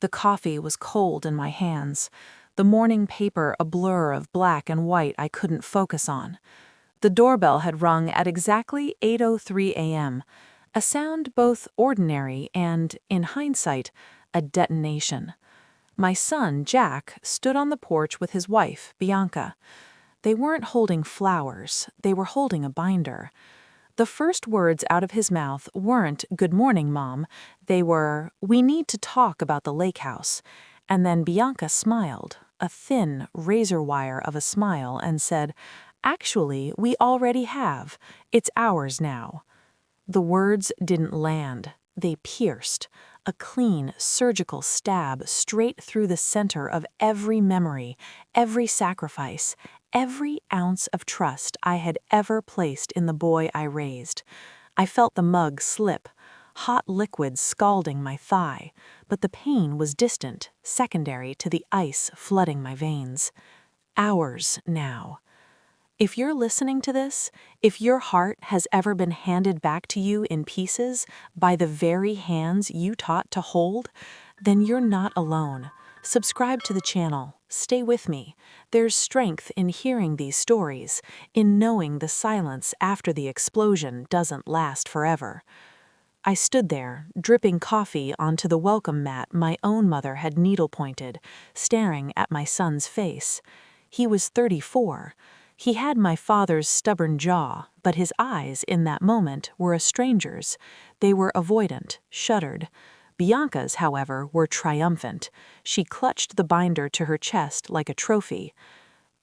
The coffee was cold in my hands, the morning paper a blur of black and white I couldn't focus on. The doorbell had rung at exactly 8:03 a.m., a sound both ordinary and, in hindsight, a detonation. My son, Jack, stood on the porch with his wife, Bianca. They weren't holding flowers, they were holding a binder. The first words out of his mouth weren't, "Good morning, Mom." They were, "We need to talk about the lake house." And then Bianca smiled, a thin razor wire of a smile, and said, "Actually, we already have. It's ours now." The words didn't land. They pierced. A clean, surgical stab straight through the center of every memory, every sacrifice, every ounce of trust I had ever placed in the boy I raised. I felt the mug slip, hot liquid scalding my thigh, but the pain was distant, secondary to the ice flooding my veins. Ours now. If you're listening to this, if your heart has ever been handed back to you in pieces by the very hands you taught to hold, then you're not alone. Subscribe to the channel. Stay with me. There's strength in hearing these stories, in knowing the silence after the explosion doesn't last forever. I stood there, dripping coffee onto the welcome mat my own mother had needle-pointed, staring at my son's face. He was 34. He had my father's stubborn jaw, but his eyes in that moment were a stranger's. They were avoidant, shuttered. Bianca's, however, were triumphant. She clutched the binder to her chest like a trophy.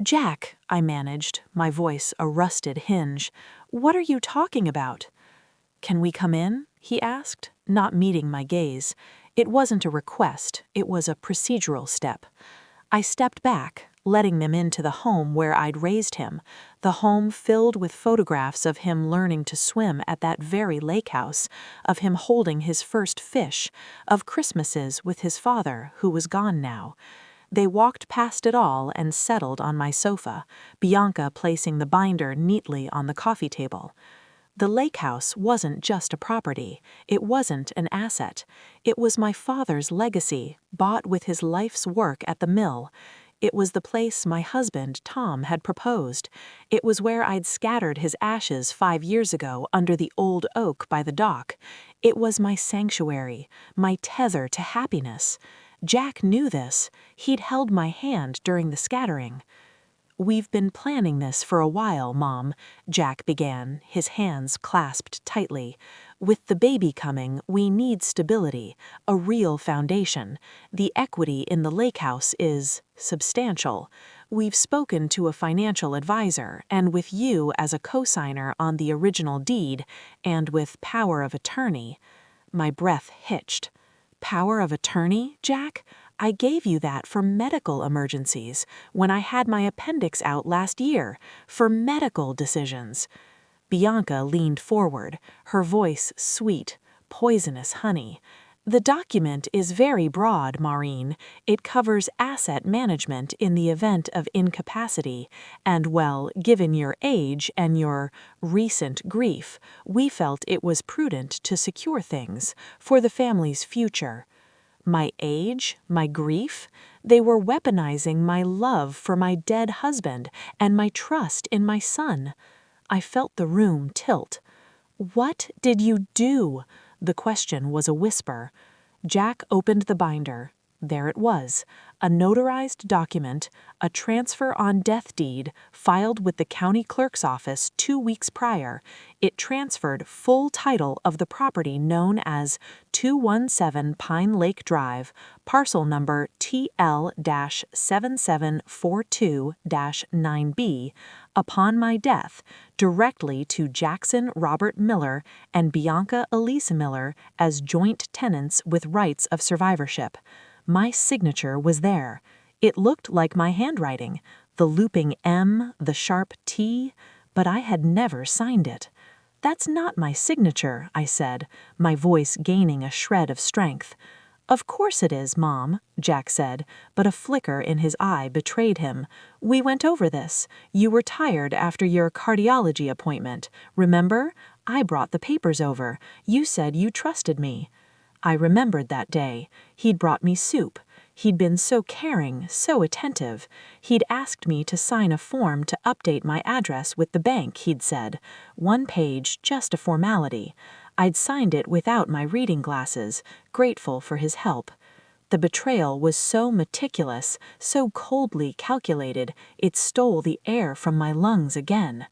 "Jack," I managed, my voice a rusted hinge, "what are you talking about?" "Can we come in?" he asked, not meeting my gaze. It wasn't a request, it was a procedural step. I stepped back, letting them into the home where I'd raised him, the home filled with photographs of him learning to swim at that very lake house, of him holding his first fish, of Christmases with his father, who was gone now. They walked past it all and settled on my sofa, Bianca placing the binder neatly on the coffee table. The lake house wasn't just a property. It wasn't an asset. It was my father's legacy, bought with his life's work at the mill. It was the place my husband, Tom, had proposed. It was where I'd scattered his ashes 5 years ago under the old oak by the dock. It was my sanctuary, my tether to happiness. Jack knew this. He'd held my hand during the scattering. "We've been planning this for a while, Mom," Jack began, his hands clasped tightly. "With the baby coming, we need stability, a real foundation. The equity in the lake house is substantial. We've spoken to a financial advisor, and with you as a co-signer on the original deed, and with power of attorney." My breath hitched. "Power of attorney, Jack? I gave you that for medical emergencies, when I had my appendix out last year, for medical decisions." Bianca leaned forward, her voice sweet, poisonous honey. "The document is very broad, Maureen. It covers asset management in the event of incapacity, and well, given your age and your recent grief, we felt it was prudent to secure things for the family's future." My age, my grief, they were weaponizing my love for my dead husband and my trust in my son. I felt the room tilt. "What did you do?" The question was a whisper. Jack opened the binder. There it was, a notarized document, a transfer on death deed filed with the county clerk's office 2 weeks prior. It transferred full title of the property known as 217 Pine Lake Drive, parcel number TL-7742-9B, upon my death, directly to Jackson Robert Miller and Bianca Elise Miller as joint tenants with rights of survivorship. My signature was there. It looked like my handwriting, the looping M, the sharp T, but I had never signed it. "That's not my signature," I said, my voice gaining a shred of strength. "Of course it is, Mom," Jack said, but a flicker in his eye betrayed him. "We went over this. You were tired after your cardiology appointment. Remember? I brought the papers over. You said you trusted me." I remembered that day. He'd brought me soup. He'd been so caring, so attentive. He'd asked me to sign a form to update my address with the bank, he'd said. 1 page, just a formality. I'd signed it without my reading glasses, grateful for his help. The betrayal was so meticulous, so coldly calculated, it stole the air from my lungs again.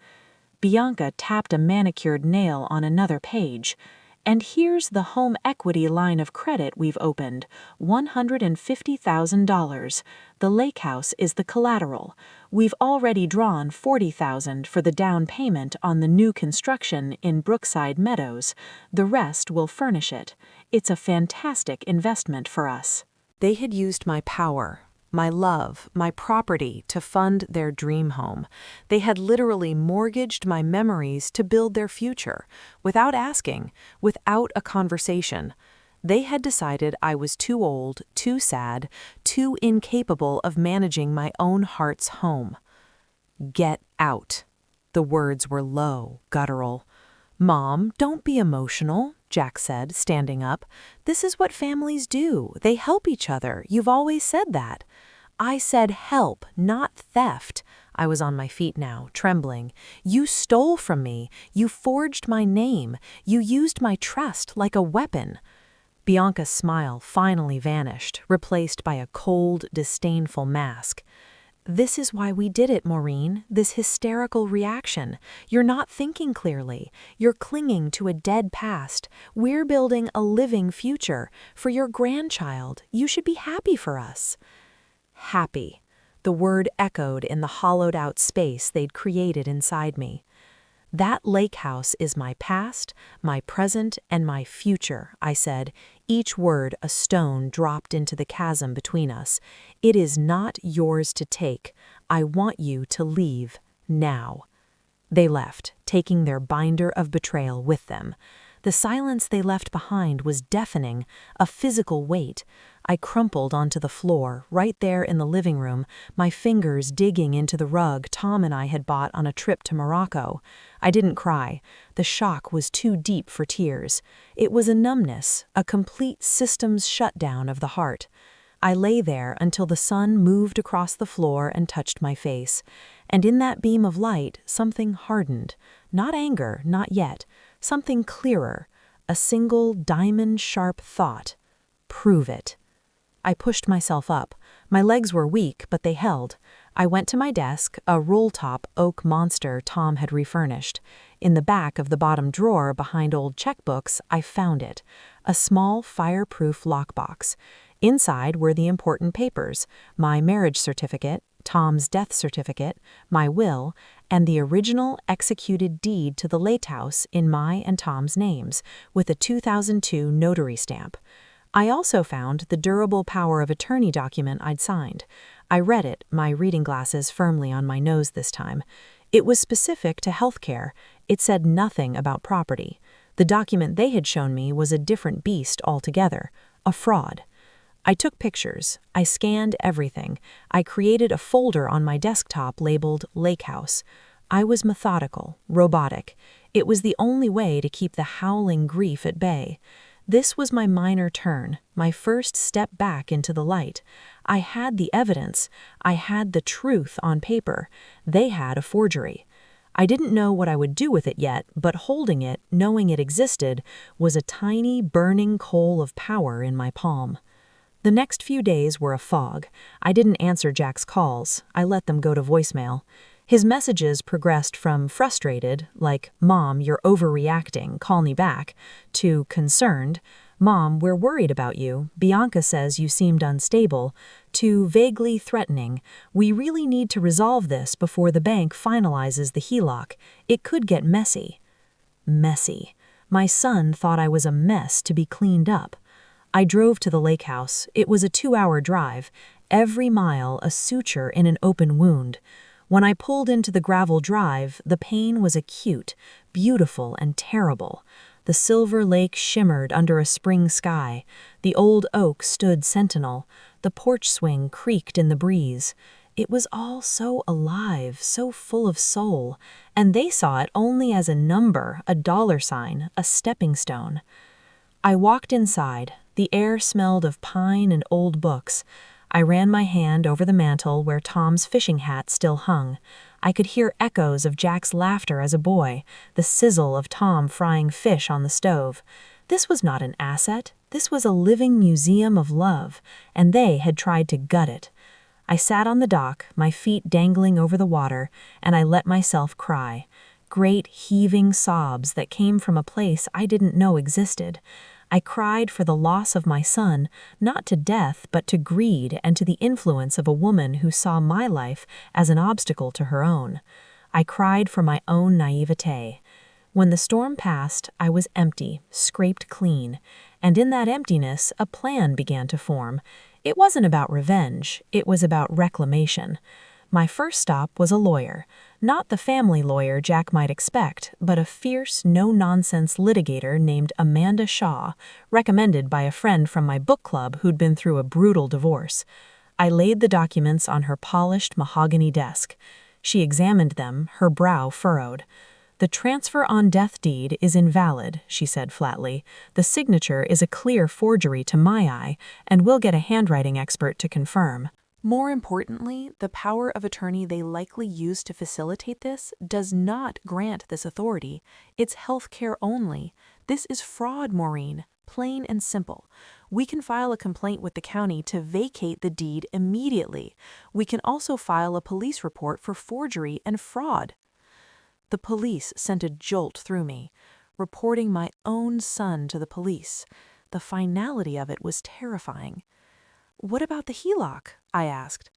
Bianca tapped a manicured nail on another page. And here's the home equity line of credit we've opened, $150,000. The lake house is the collateral. We've already drawn $40,000 for the down payment on the new construction in Brookside Meadows. The rest will furnish it. It's a fantastic investment for us. They had used my power, my love, my property to fund their dream home. They had literally mortgaged my memories to build their future, without asking, without a conversation. They had decided I was too old, too sad, too incapable of managing my own heart's home. Get out. The words were low, guttural. Mom, don't be emotional, Jack said, standing up. This is what families do. They help each other. You've always said that. I said help, not theft. I was on my feet now, trembling. You stole from me. You forged my name. You used my trust like a weapon. Bianca's smile finally vanished, replaced by a cold, disdainful mask. This is why we did it, Maureen, this hysterical reaction. You're not thinking clearly. You're clinging to a dead past. We're building a living future. For your grandchild, you should be happy for us. Happy. The word echoed in the hollowed-out space they'd created inside me. That lake house is my past, my present, and my future, I said, each word a stone dropped into the chasm between us. It is not yours to take. I want you to leave, now. They left, taking their binder of betrayal with them. The silence they left behind was deafening, a physical weight. I crumpled onto the floor, right there in the living room, my fingers digging into the rug Tom and I had bought on a trip to Morocco. I didn't cry. The shock was too deep for tears. It was a numbness, a complete systems shutdown of the heart. I lay there until the sun moved across the floor and touched my face. And in that beam of light, something hardened. Not anger, not yet. Something clearer. A single diamond-sharp thought. Prove it. I pushed myself up. My legs were weak, but they held. I went to my desk, a roll-top oak monster Tom had refurnished. In the back of the bottom drawer behind old checkbooks, I found it. A small, fireproof lockbox. Inside were the important papers, my marriage certificate, Tom's death certificate, my will, and the original executed deed to the lake house in my and Tom's names, with a 2002 notary stamp. I also found the durable power of attorney document I'd signed. I read it, my reading glasses firmly on my nose this time. It was specific to healthcare. It said nothing about property. The document they had shown me was a different beast altogether, a fraud. I took pictures. I scanned everything. I created a folder on my desktop labeled Lake House. I was methodical, robotic. It was the only way to keep the howling grief at bay. This was my minor turn, my first step back into the light. I had the evidence. I had the truth on paper. They had a forgery. I didn't know what I would do with it yet, but holding it, knowing it existed, was a tiny, burning coal of power in my palm. The next few days were a fog. I didn't answer Jack's calls. I let them go to voicemail. His messages progressed from frustrated, like, "Mom, you're overreacting, call me back," to concerned, "Mom, we're worried about you. Bianca says you seemed unstable," to vaguely threatening, "We really need to resolve this before the bank finalizes the HELOC. It could get messy." Messy. My son thought I was a mess to be cleaned up. I drove to the lake house. It was a 2-hour drive. Every mile a suture in an open wound. When I pulled into the gravel drive, the pain was acute, beautiful, and terrible. The silver lake shimmered under a spring sky. The old oak stood sentinel. The porch swing creaked in the breeze. It was all so alive, so full of soul, and they saw it only as a number, a dollar sign, a stepping stone. I walked inside. The air smelled of pine and old books. I ran my hand over the mantel where Tom's fishing hat still hung. I could hear echoes of Jack's laughter as a boy, the sizzle of Tom frying fish on the stove. This was not an asset. This was a living museum of love, and they had tried to gut it. I sat on the dock, my feet dangling over the water, and I let myself cry. Great heaving sobs that came from a place I didn't know existed. I cried for the loss of my son, not to death, but to greed and to the influence of a woman who saw my life as an obstacle to her own. I cried for my own naivete. When the storm passed, I was empty, scraped clean, and in that emptiness, a plan began to form. It wasn't about revenge, it was about reclamation. My first stop was a lawyer, not the family lawyer Jack might expect, but a fierce, no-nonsense litigator named Amanda Shaw, recommended by a friend from my book club who'd been through a brutal divorce. I laid the documents on her polished mahogany desk. She examined them, her brow furrowed. "The transfer on death deed is invalid," she said flatly. "The signature is a clear forgery to my eye, and we'll get a handwriting expert to confirm." More importantly, the power of attorney they likely used to facilitate this does not grant this authority. It's healthcare only. This is fraud, Maureen. Plain and simple. We can file a complaint with the county to vacate the deed immediately. We can also file a police report for forgery and fraud. The police sent a jolt through me. Reporting my own son to the police. The finality of it was terrifying. "What about the HELOC?" I asked.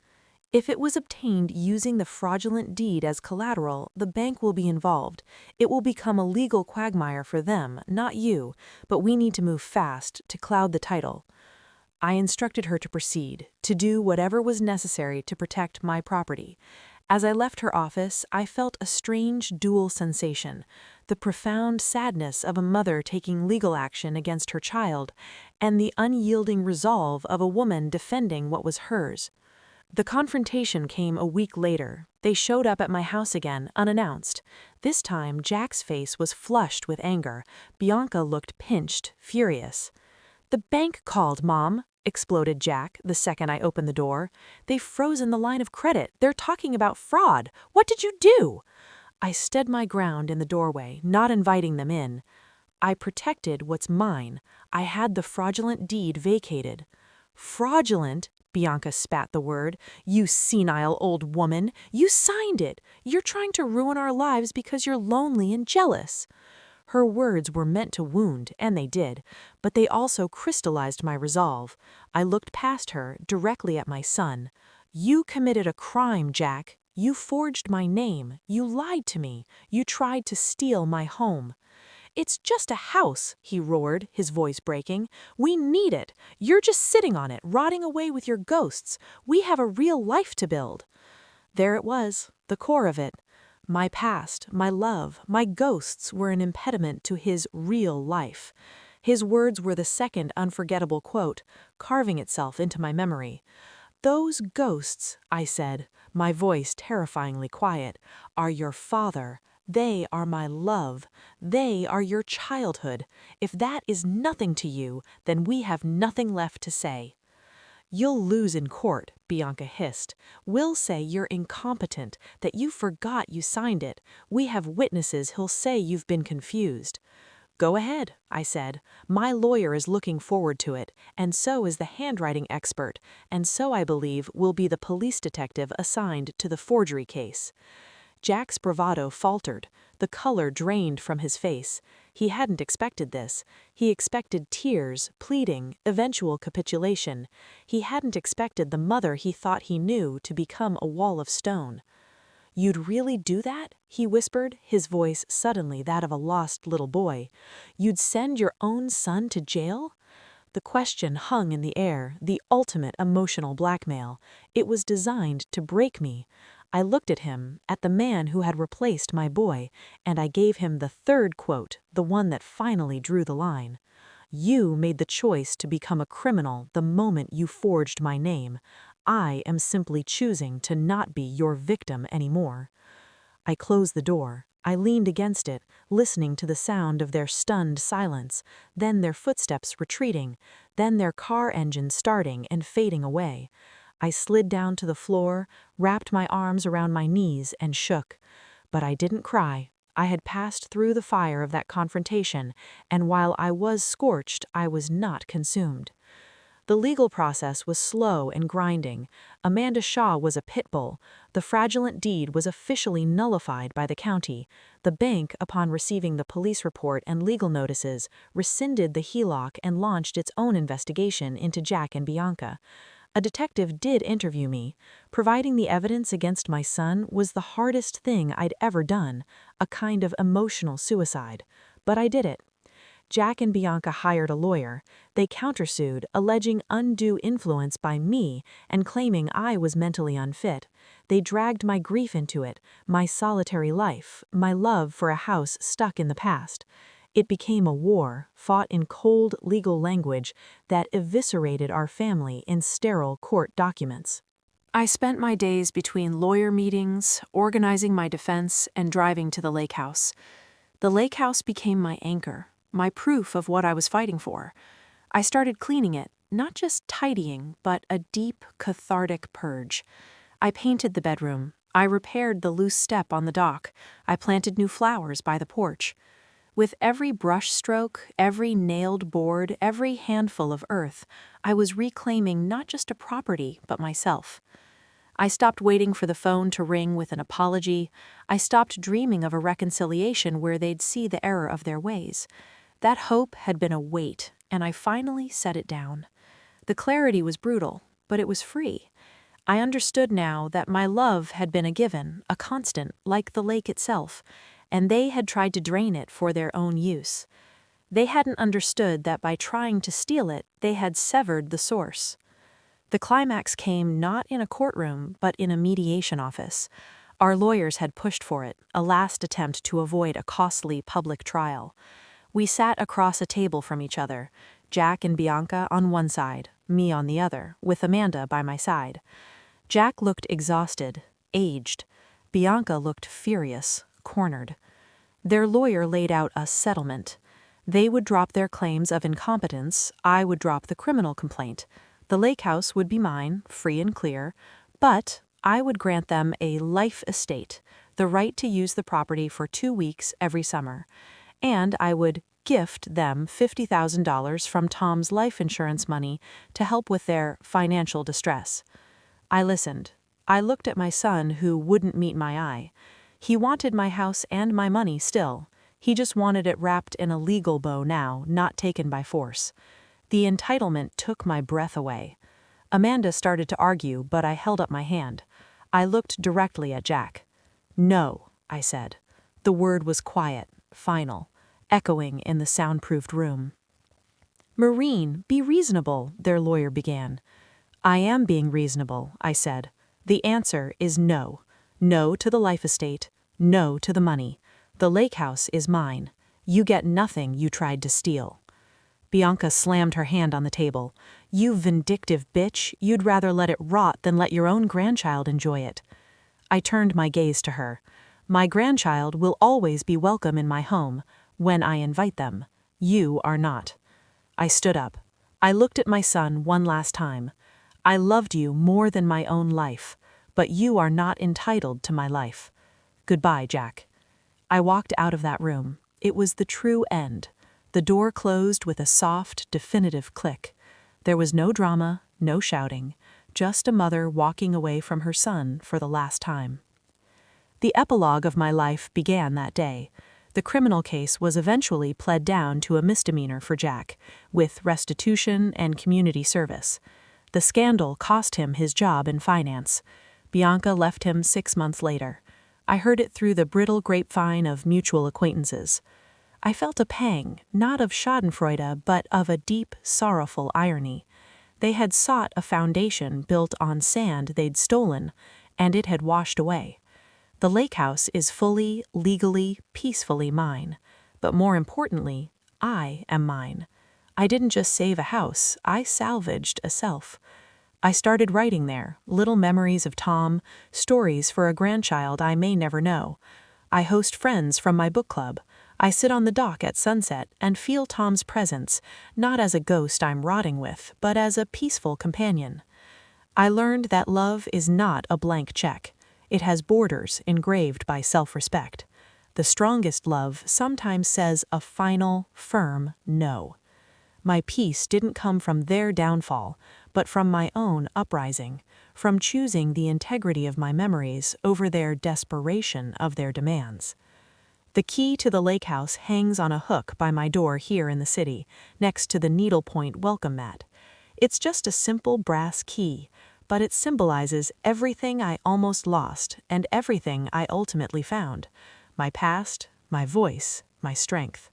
"If it was obtained using the fraudulent deed as collateral, the bank will be involved. It will become a legal quagmire for them, not you, but we need to move fast to cloud the title." I instructed her to proceed, to do whatever was necessary to protect my property. As I left her office, I felt a strange dual sensation, the profound sadness of a mother taking legal action against her child, and the unyielding resolve of a woman defending what was hers. The confrontation came a week later. They showed up at my house again, unannounced. This time, Jack's face was flushed with anger. Bianca looked pinched, furious. "The bank called, Mom," exploded Jack the second I opened the door. "They've frozen the line of credit. They're talking about fraud. What did you do?" I stood my ground in the doorway, not inviting them in. I protected what's mine. I had the fraudulent deed vacated. "Fraudulent?" Bianca spat the word. "You senile old woman. You signed it. You're trying to ruin our lives because you're lonely and jealous." Her words were meant to wound, and they did, but they also crystallized my resolve. I looked past her, directly at my son. "You committed a crime, Jack. You forged my name. You lied to me. You tried to steal my home." "It's just a house," he roared, his voice breaking. "We need it. You're just sitting on it, rotting away with your ghosts. We have a real life to build." There it was, the core of it. My past, my love, my ghosts were an impediment to his real life. His words were the second unforgettable quote, carving itself into my memory. "Those ghosts," I said, my voice terrifyingly quiet, "are your father. They are my love. They are your childhood. If that is nothing to you, then we have nothing left to say." "You'll lose in court," Bianca hissed. "We'll say you're incompetent, that you forgot you signed it. We have witnesses who'll say you've been confused." "Go ahead," I said. "My lawyer is looking forward to it, and so is the handwriting expert, and so I believe will be the police detective assigned to the forgery case." Jack's bravado faltered. The color drained from his face. He hadn't expected this. He expected tears, pleading, eventual capitulation. He hadn't expected the mother he thought he knew to become a wall of stone. "You'd really do that?" he whispered, his voice suddenly that of a lost little boy. "You'd send your own son to jail?" The question hung in the air, the ultimate emotional blackmail. It was designed to break me. I looked at him, at the man who had replaced my boy, and I gave him the third quote, the one that finally drew the line. "You made the choice to become a criminal the moment you forged my name. I am simply choosing to not be your victim anymore." I closed the door. I leaned against it, listening to the sound of their stunned silence, then their footsteps retreating, then their car engine starting and fading away. I slid down to the floor, wrapped my arms around my knees, and shook. But I didn't cry. I had passed through the fire of that confrontation, and while I was scorched, I was not consumed. The legal process was slow and grinding. Amanda Shaw was a pit bull. The fraudulent deed was officially nullified by the county. The bank, upon receiving the police report and legal notices, rescinded the HELOC and launched its own investigation into Jack and Bianca. A detective did interview me. Providing the evidence against my son was the hardest thing I'd ever done, a kind of emotional suicide. But I did it. Jack and Bianca hired a lawyer. They countersued, alleging undue influence by me and claiming I was mentally unfit. They dragged my grief into it, my solitary life, my love for a house stuck in the past. It became a war, fought in cold legal language, that eviscerated our family in sterile court documents. I spent my days between lawyer meetings, organizing my defense, and driving to the lake house. The lake house became my anchor, my proof of what I was fighting for. I started cleaning it, not just tidying, but a deep, cathartic purge. I painted the bedroom. I repaired the loose step on the dock. I planted new flowers by the porch. With every brush stroke, every nailed board, every handful of earth, I was reclaiming not just a property, but myself. I stopped waiting for the phone to ring with an apology. I stopped dreaming of a reconciliation where they'd see the error of their ways. That hope had been a weight, and I finally set it down. The clarity was brutal, but it was free. I understood now that my love had been a given, a constant, like the lake itself, and they had tried to drain it for their own use. They hadn't understood that by trying to steal it, they had severed the source. The climax came not in a courtroom, but in a mediation office. Our lawyers had pushed for it, a last attempt to avoid a costly public trial. We sat across a table from each other, Jack and Bianca on one side, me on the other, with Amanda by my side. Jack looked exhausted, aged. Bianca looked furious, cornered. Their lawyer laid out a settlement. They would drop their claims of incompetence, I would drop the criminal complaint. The lake house would be mine, free and clear, but I would grant them a life estate, the right to use the property for 2 weeks every summer. And I would gift them $50,000 from Tom's life insurance money to help with their financial distress. I listened. I looked at my son, who wouldn't meet my eye. He wanted my house and my money still. He just wanted it wrapped in a legal bow now, not taken by force. The entitlement took my breath away. Amanda started to argue, but I held up my hand. I looked directly at Jack. "No," I said. The word was quiet, final, echoing in the soundproofed room. "Maureen, be reasonable," their lawyer began. "I am being reasonable," I said. "The answer is no. No to the life estate. No to the money. The lake house is mine. You get nothing you tried to steal." Bianca slammed her hand on the table. "You vindictive bitch, you'd rather let it rot than let your own grandchild enjoy it." I turned my gaze to her. "My grandchild will always be welcome in my home, when I invite them. You are not." I stood up. I looked at my son one last time. "I loved you more than my own life, but you are not entitled to my life. Goodbye, Jack." I walked out of that room. It was the true end. The door closed with a soft, definitive click. There was no drama, no shouting, just a mother walking away from her son for the last time. The epilogue of my life began that day. The criminal case was eventually pled down to a misdemeanor for Jack, with restitution and community service. The scandal cost him his job in finance. Bianca left him 6 months later. I heard it through the brittle grapevine of mutual acquaintances. I felt a pang, not of schadenfreude, but of a deep, sorrowful irony. They had sought a foundation built on sand they'd stolen, and it had washed away. The lake house is fully, legally, peacefully mine. But more importantly, I am mine. I didn't just save a house, I salvaged a self. I started writing there, little memories of Tom, stories for a grandchild I may never know. I host friends from my book club. I sit on the dock at sunset and feel Tom's presence, not as a ghost I'm rotting with, but as a peaceful companion. I learned that love is not a blank check. It has borders engraved by self-respect. The strongest love sometimes says a final, firm no. My peace didn't come from their downfall, but from my own uprising, from choosing the integrity of my memories over their desperation of their demands. The key to the lake house hangs on a hook by my door here in the city, next to the needlepoint welcome mat. It's just a simple brass key, but it symbolizes everything I almost lost and everything I ultimately found: my past, my voice, my strength.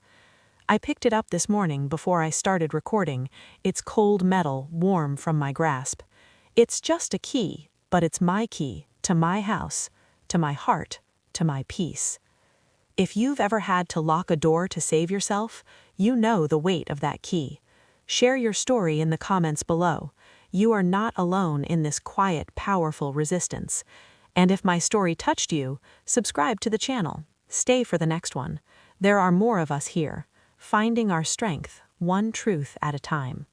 I picked it up this morning before I started recording, its cold metal warm from my grasp. It's just a key, but it's my key to my house, to my heart, to my peace. If you've ever had to lock a door to save yourself, you know the weight of that key. Share your story in the comments below. You are not alone in this quiet, powerful resistance. And if my story touched you, subscribe to the channel. Stay for the next one. There are more of us here, finding our strength, one truth at a time.